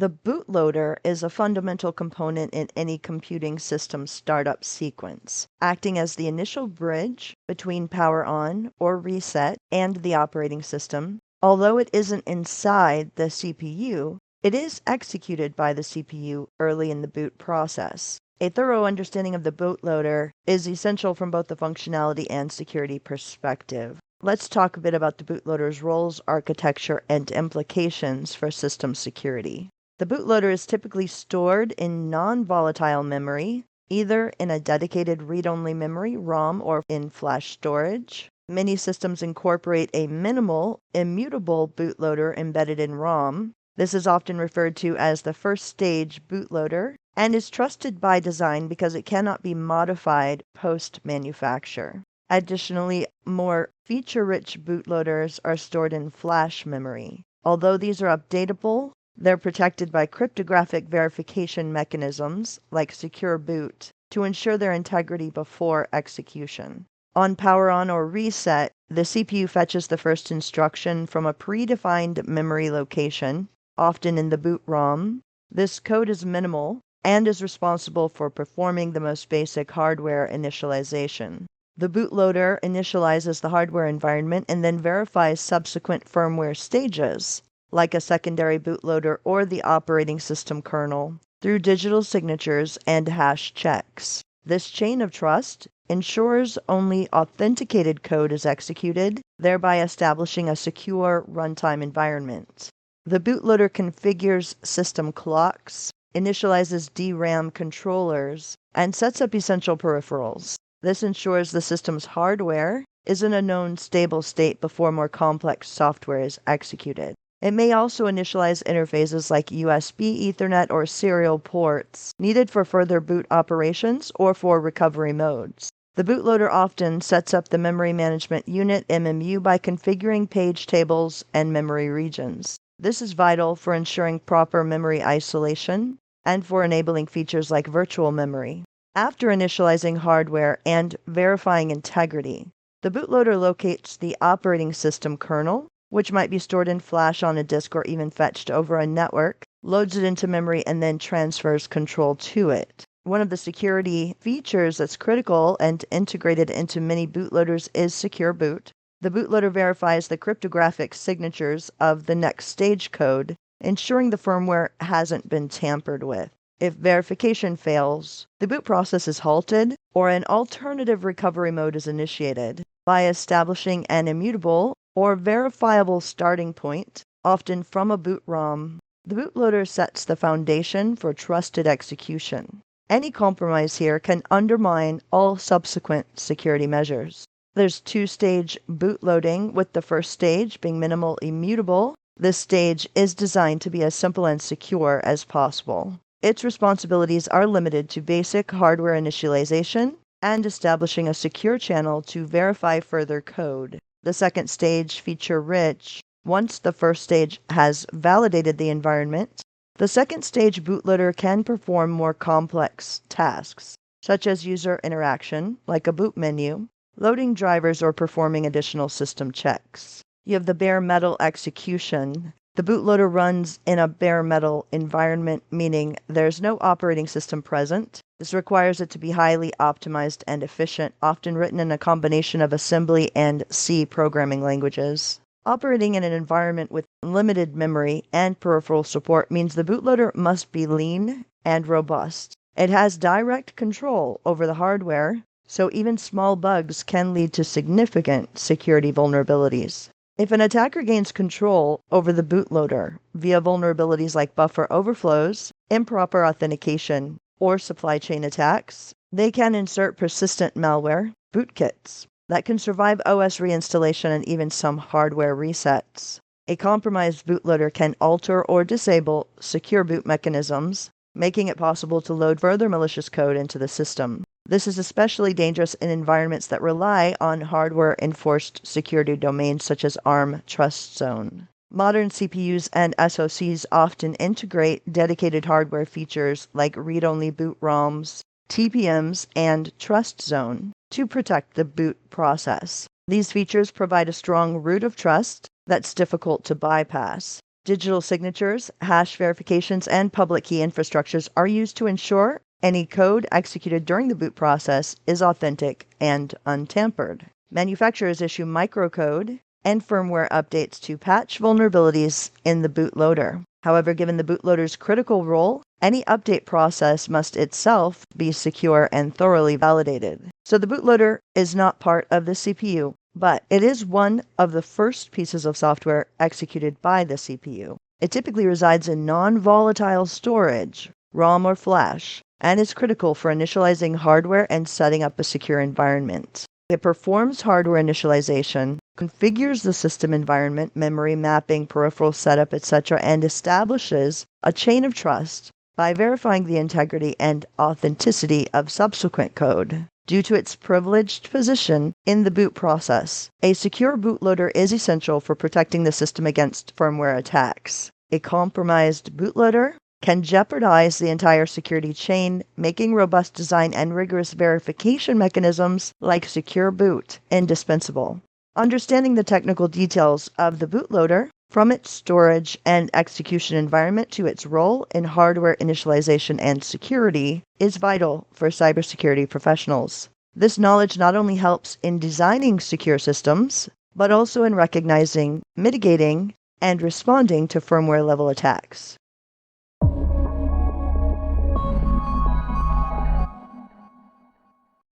The bootloader is a fundamental component in any computing system startup sequence, acting as the initial bridge between power on or reset and the operating system. Although it isn't inside the CPU, it is executed by the CPU early in the boot process. A thorough understanding of the bootloader is essential from both the functionality and security perspective. Let's talk a bit about the bootloader's roles, architecture, and implications for system security. The bootloader is typically stored in non-volatile memory, either in a dedicated read-only memory, ROM, or in flash storage. Many systems incorporate a minimal, immutable bootloader embedded in ROM. This is often referred to as the first stage bootloader and is trusted by design because it cannot be modified post-manufacture. Additionally, more feature-rich bootloaders are stored in flash memory. Although these are updatable, they're protected by cryptographic verification mechanisms like Secure Boot to ensure their integrity before execution. On power on or reset, the CPU fetches the first instruction from a predefined memory location, often in the boot ROM. This code is minimal and is responsible for performing the most basic hardware initialization. The bootloader initializes the hardware environment and then verifies subsequent firmware stages, like a secondary bootloader or the operating system kernel, through digital signatures and hash checks. This chain of trust ensures only authenticated code is executed, thereby establishing a secure runtime environment. The bootloader configures system clocks, initializes DRAM controllers, and sets up essential peripherals. This ensures the system's hardware is in a known stable state before more complex software is executed. It may also initialize interfaces like USB, Ethernet, or serial ports needed for further boot operations or for recovery modes. The bootloader often sets up the Memory Management Unit (MMU) by configuring page tables and memory regions. This is vital for ensuring proper memory isolation and for enabling features like virtual memory. After initializing hardware and verifying integrity, the bootloader locates the operating system kernel, which might be stored in flash on a disk or even fetched over a network, loads it into memory, and then transfers control to it. One of the security features that's critical and integrated into many bootloaders is Secure Boot. The bootloader verifies the cryptographic signatures of the next stage code, ensuring the firmware hasn't been tampered with. If verification fails, the boot process is halted or an alternative recovery mode is initiated. By establishing an immutable or verifiable starting point, often from a boot ROM, the bootloader sets the foundation for trusted execution. Any compromise here can undermine all subsequent security measures. There's two-stage bootloading, with the first stage being minimal immutable. This stage is designed to be as simple and secure as possible. Its responsibilities are limited to basic hardware initialization and establishing a secure channel to verify further code. The second stage, feature-rich. Once the first stage has validated the environment, the second stage bootloader can perform more complex tasks, such as user interaction, like a boot menu, loading drivers, or performing additional system checks. You have the bare metal execution. The bootloader runs in a bare metal environment, meaning there's no operating system present. This requires it to be highly optimized and efficient, often written in a combination of assembly and C programming languages. Operating in an environment with limited memory and peripheral support means the bootloader must be lean and robust. It has direct control over the hardware, so even small bugs can lead to significant security vulnerabilities. If an attacker gains control over the bootloader via vulnerabilities like buffer overflows, improper authentication, or supply chain attacks, they can insert persistent malware, bootkits, that can survive OS reinstallation and even some hardware resets. A compromised bootloader can alter or disable secure boot mechanisms, making it possible to load further malicious code into the system. This is especially dangerous in environments that rely on hardware-enforced security domains such as ARM Trust Zone. Modern CPUs and SoCs often integrate dedicated hardware features like read-only boot ROMs, TPMs, and Trust Zone to protect the boot process. These features provide a strong root of trust that's difficult to bypass. Digital signatures, hash verifications, and public key infrastructures are used to ensure any code executed during the boot process is authentic and untampered. Manufacturers issue microcode and firmware updates to patch vulnerabilities in the bootloader. However, given the bootloader's critical role, any update process must itself be secure and thoroughly validated. So the bootloader is not part of the CPU, but it is one of the first pieces of software executed by the CPU. It typically resides in non-volatile storage, ROM or flash, and is critical for initializing hardware and setting up a secure environment. It performs hardware initialization, configures the system environment, memory mapping, peripheral setup, etc., and establishes a chain of trust by verifying the integrity and authenticity of subsequent code. Due to its privileged position in the boot process, a secure bootloader is essential for protecting the system against firmware attacks. A compromised bootloader can jeopardize the entire security chain, making robust design and rigorous verification mechanisms like Secure Boot indispensable. Understanding the technical details of the bootloader, from its storage and execution environment to its role in hardware initialization and security, is vital for cybersecurity professionals. This knowledge not only helps in designing secure systems, but also in recognizing, mitigating, and responding to firmware-level attacks.